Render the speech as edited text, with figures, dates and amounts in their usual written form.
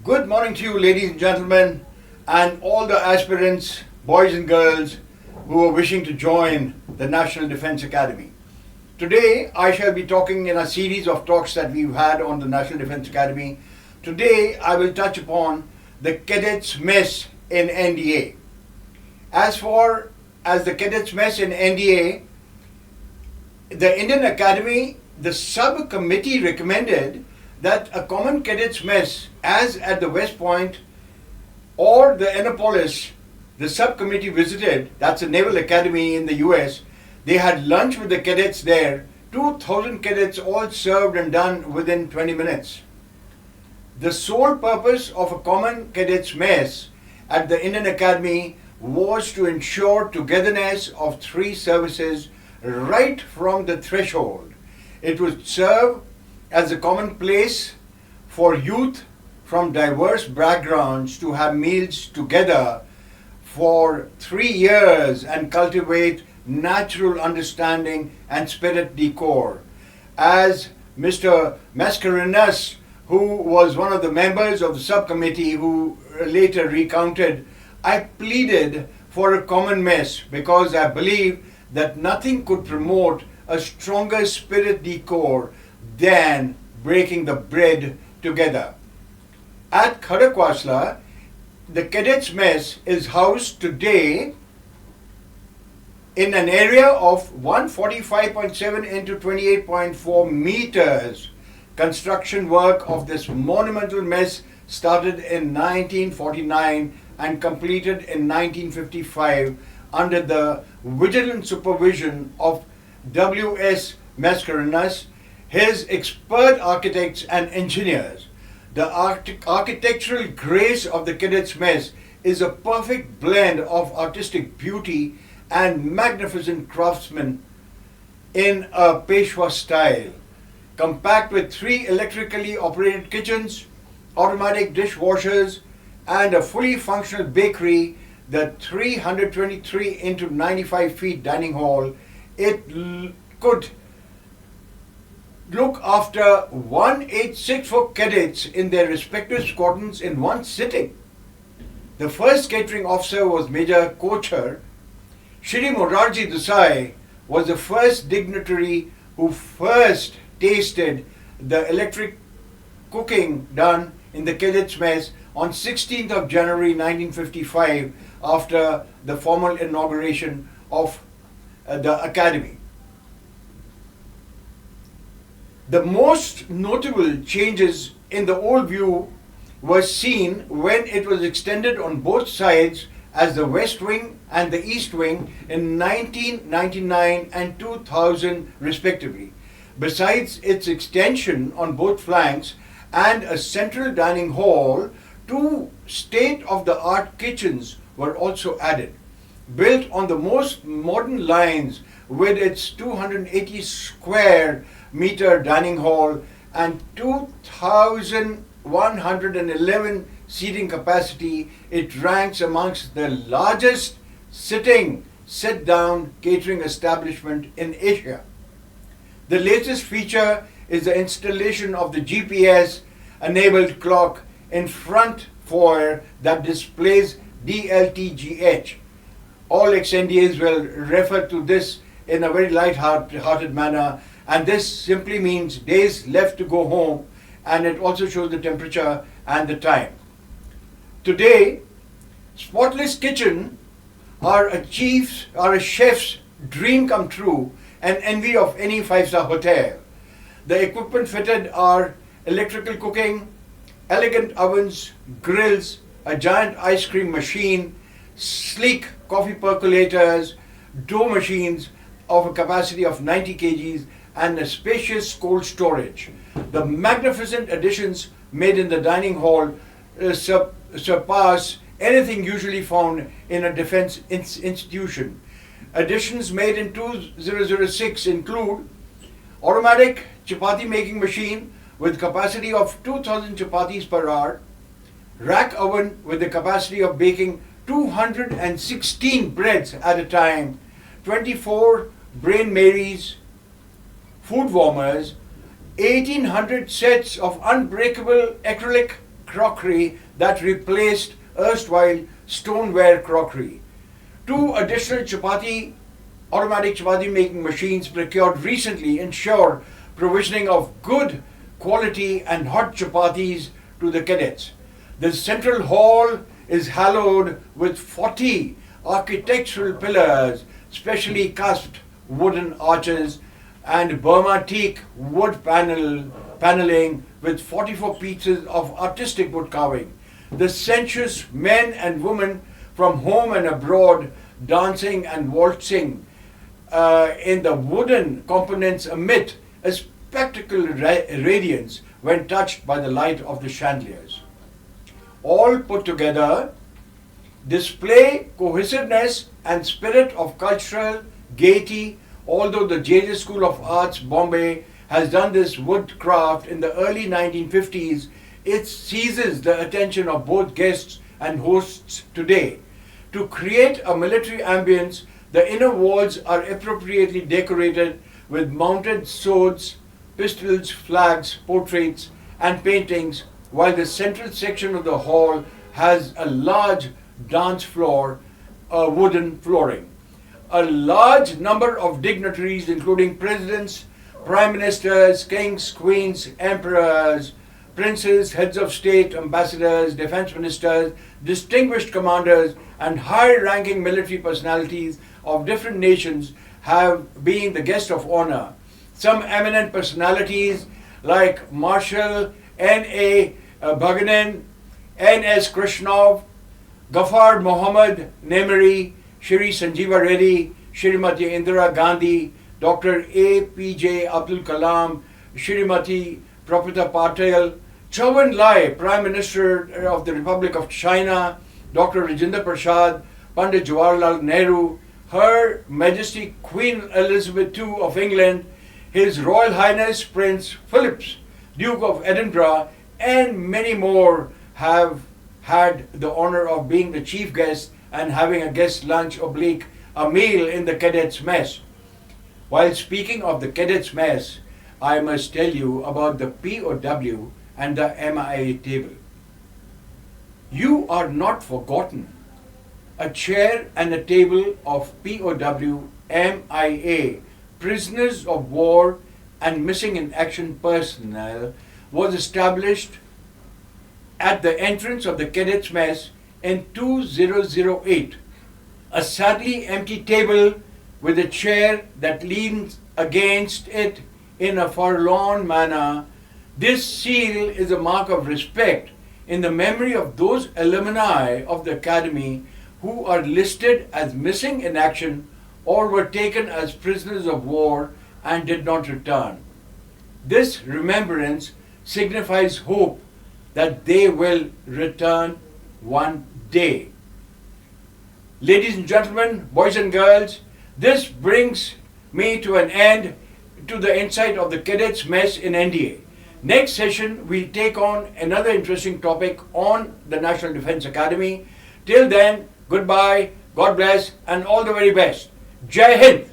Good morning to you, ladies and gentlemen, and all the aspirants, boys and girls, who are wishing to join the National Defence Academy. Today, I shall be talking in a series of talks that we've had on the National Defence Academy. Today, I will touch upon the Cadets Mess in NDA. As the Cadets Mess in NDA, the Indian Academy, the subcommittee recommended that a common cadets mess, as at the West Point or the Annapolis, the subcommittee visited, that's a naval academy in the US, they had lunch with the cadets there, 2,000 cadets all served and done within 20 minutes. The sole purpose of a common cadets mess at the Indian Academy was to ensure togetherness of three services right from the threshold. It would serve as a common place for youth from diverse backgrounds to have meals together for 3 years and cultivate natural understanding and spirit decor. As Mr. Mascarenhas, who was one of the members of the subcommittee who later recounted, I pleaded for a common mess because I believe that nothing could promote a stronger spirit decor than breaking the bread together. At Khadakwasla, the Cadets Mess is housed today in an area of 145.7 into 28.4 meters. Construction work of this monumental mess started in 1949 and completed in 1955 under the vigilant supervision of W.S. Mascarenhas, his expert architects and engineers. The architectural grace of the Cadets Mess is a perfect blend of artistic beauty and magnificent craftsmen in a Peshwa style. Compact with 3 electrically operated kitchens, automatic dishwashers, and a fully functional bakery, the 323 into 95 feet dining hall, it could look after 186 cadets in their respective squadrons in one sitting. The first catering officer was Major Kochhar. Shri Morarji Desai was the first dignitary who first tasted the electric cooking done in the Cadets Mess on 16th of January 1955 after the formal inauguration of the Academy. The most notable changes in the old view were seen when it was extended on both sides as the West Wing and the East Wing in 1999 and 2000 respectively. Besides its extension on both flanks and a central dining hall, 2 state-of-the-art kitchens were also added. Built on the most modern lines with its 280 square meter dining hall and 2,111 seating capacity, it ranks amongst the largest sit-down catering establishment in Asia. The latest feature is the installation of the GPS-enabled clock in front foyer that displays DLTGH. All ex-NDAs will refer to this in a very light-hearted manner, and this simply means days left to go home, and it also shows the temperature and the time. Today, spotless kitchen are a chef's dream come true and envy of any 5-star hotel. The equipment fitted are electrical cooking, elegant ovens, grills, a giant ice cream machine, sleek coffee percolators, dough machines of a capacity of 90 kgs, and a spacious cold storage. The magnificent additions made in the dining hall surpass anything usually found in a defense institution. Additions made in 2006 include automatic chapati making machine with capacity of 2,000 chapatis per hour, rack oven with the capacity of baking 216 breads at a time, 24 Brain Marys, food warmers, 1,800 sets of unbreakable acrylic crockery that replaced erstwhile stoneware crockery. 2 additional automatic chapati making machines procured recently ensure provisioning of good quality and hot chapatis to the cadets. The central hall is hallowed with 40 architectural pillars, specially cast wooden arches, and Burma teak wood paneling with 44 pieces of artistic wood carving. The sensuous men and women from home and abroad dancing and waltzing in the wooden components emit a spectacle radiance when touched by the light of the chandeliers. All put together, display cohesiveness and spirit of cultural gaiety. Although the JJ School of Arts, Bombay, has done this woodcraft in the early 1950s, it seizes the attention of both guests and hosts today. To create a military ambience, the inner walls are appropriately decorated with mounted swords, pistols, flags, portraits, and paintings, while the central section of the hall has a large dance floor, wooden flooring. A large number of dignitaries, including presidents, prime ministers, kings, queens, emperors, princes, heads of state, ambassadors, defense ministers, distinguished commanders, and high-ranking military personalities of different nations have been the guest of honor. Some eminent personalities like Marshal N.A. Bhaganan, N.S. Krishnov, Ghaffar Mohammad Nemeri, Shri Sanjeeva Reddy, Shrimati Indira Gandhi, Dr. A.P.J. Abdul Kalam, Shrimati Prapita Patel, Chau En-lai, Prime Minister of the Republic of China, Dr. Rajendra Prasad, Pandit Jawaharlal Nehru, Her Majesty Queen Elizabeth II of England, His Royal Highness Prince Philip, Duke of Edinburgh, and many more have had the honor of being the chief guest and having a guest lunch oblique a meal in the cadets mess. While speaking of the cadets mess, I must tell you about the POW and the MIA table. You are not forgotten. A chair and a table of POW, MIA, prisoners of war and missing in action personnel was established at the entrance of the cadets mess in 2008. A sadly empty table with a chair that leans against it in a forlorn manner. This seal is a mark of respect in the memory of those alumni of the Academy who are listed as missing in action or were taken as prisoners of war and did not return. This remembrance signifies hope that they will return one day. Ladies and gentlemen, boys and girls, this brings me to an end to the insight of the cadets mess in NDA. Next session, we'll take on another interesting topic on the National Defense Academy. Till then, goodbye, God bless, and all the very best. Jai Hind!